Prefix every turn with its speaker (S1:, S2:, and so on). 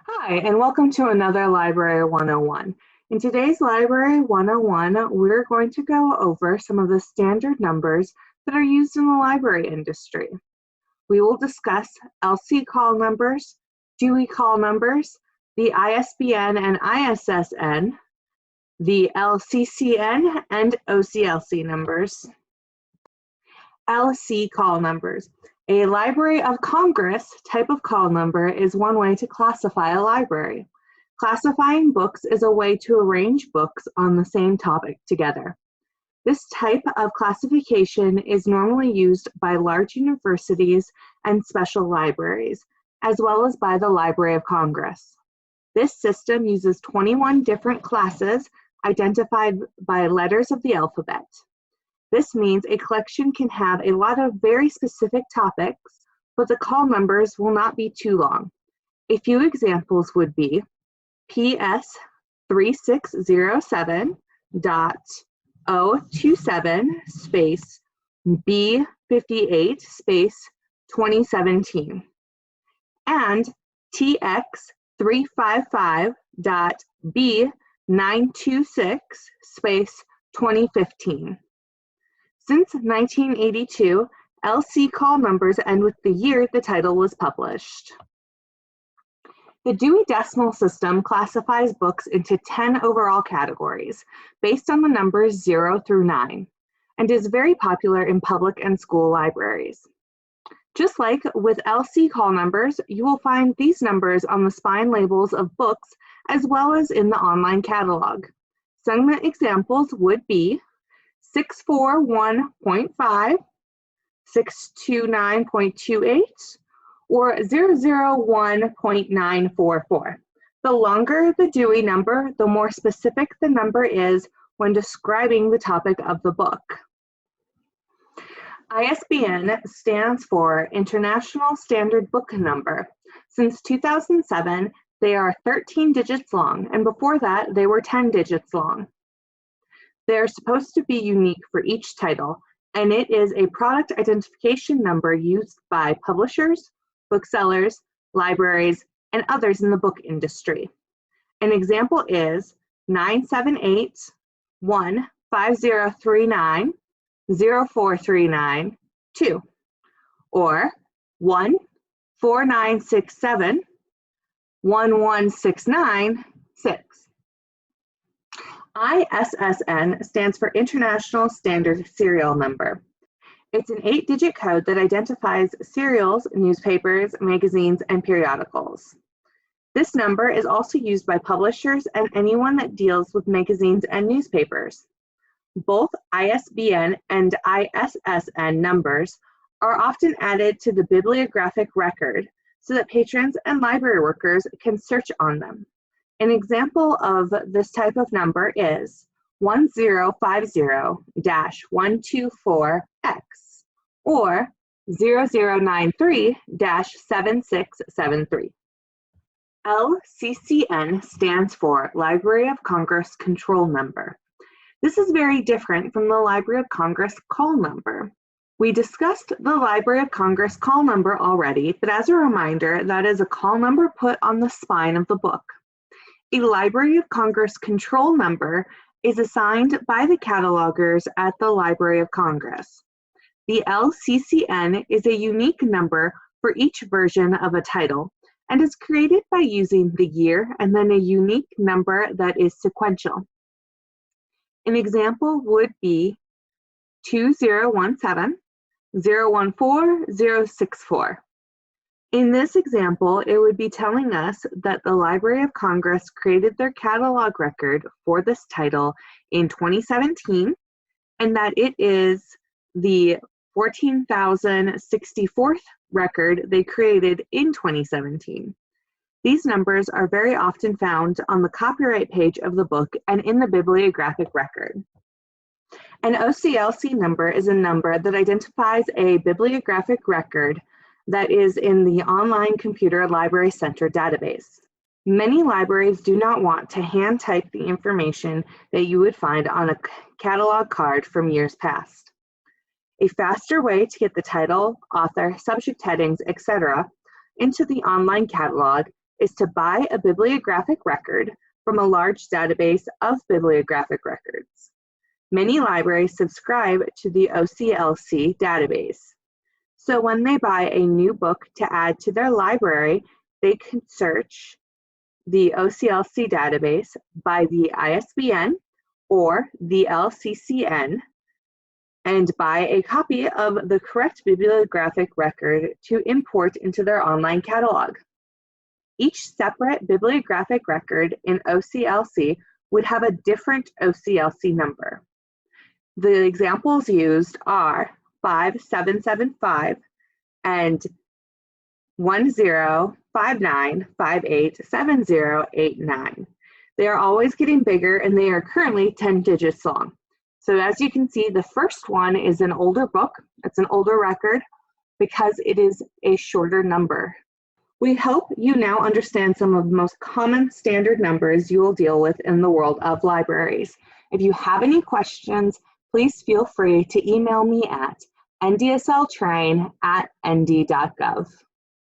S1: Hi, and welcome to another Library 101. In today's Library 101, we're going to go over some of the standard numbers that are used in the library industry. We will discuss LC call numbers, Dewey call numbers, the ISBN and ISSN, the LCCN and OCLC numbers. LC call numbers. A Library of Congress type of call number is one way to classify a library. Classifying books is a way to arrange books on the same topic together. This type of classification is normally used by large universities and special libraries, as well as by the Library of Congress. This system uses 21 different classes identified by letters of the alphabet. This means a collection can have a lot of very specific topics, but the call numbers will not be too long. A few examples would be PS 3607.027 space B58 space 2017 and TX 355.B926 space 2015. Since 1982, LC call numbers end with the year the title was published. The Dewey Decimal System classifies books into 10 overall categories based on the numbers 0 through 9 and is very popular in public and school libraries. Just like with LC call numbers, you will find these numbers on the spine labels of books as well as in the online catalog. Some examples would be 641.5, 629.28, or 001.944. The longer the Dewey number, the more specific the number is when describing the topic of the book. ISBN stands for International Standard Book Number. Since 2007, they are 13 digits long, and before that, they were 10 digits long. They're supposed to be unique for each title, and it is a product identification number used by publishers, booksellers, libraries, and others in the book industry. An example is 978-15039-0439-2 or 14967-11696. ISSN stands for International Standard Serial Number. It's an 8-digit code that identifies serials, newspapers, magazines, and periodicals. This number is also used by publishers and anyone that deals with magazines and newspapers. Both ISBN and ISSN numbers are often added to the bibliographic record so that patrons and library workers can search on them. An example of this type of number is 1050-124X or 0093-7673. LCCN stands for Library of Congress Control Number. This is very different from the Library of Congress call number. We discussed the Library of Congress call number already, but as a reminder, that is a call number put on the spine of the book. A Library of Congress control number is assigned by the catalogers at the Library of Congress. The LCCN is a unique number for each version of a title and is created by using the year and then a unique number that is sequential. An example would be 2017-014-064. In this example, it would be telling us that the Library of Congress created their catalog record for this title in 2017, and that it is the 14,064th record they created in 2017. These numbers are very often found on the copyright page of the book and in the bibliographic record. An OCLC number is a number that identifies a bibliographic record that is in the Online Computer Library Center database. Many libraries do not want to hand type the information that you would find on a catalog card from years past. A faster way to get the title, author, subject headings, etc. into the online catalog is to buy a bibliographic record from a large database of bibliographic records. Many libraries subscribe to the OCLC database. So when they buy a new book to add to their library, they can search the OCLC database by the ISBN or the LCCN and buy a copy of the correct bibliographic record to import into their online catalog. Each separate bibliographic record in OCLC would have a different OCLC number. The examples used are 5775 and 1059587089. They are always getting bigger and they are currently 10 digits long. So as you can see, the first one is an older book. It's an older record because it is a shorter number. We hope you now understand some of the most common standard numbers you will deal with in the world of libraries. If you have any questions, please feel free to email me at ndsltrain@nd.gov.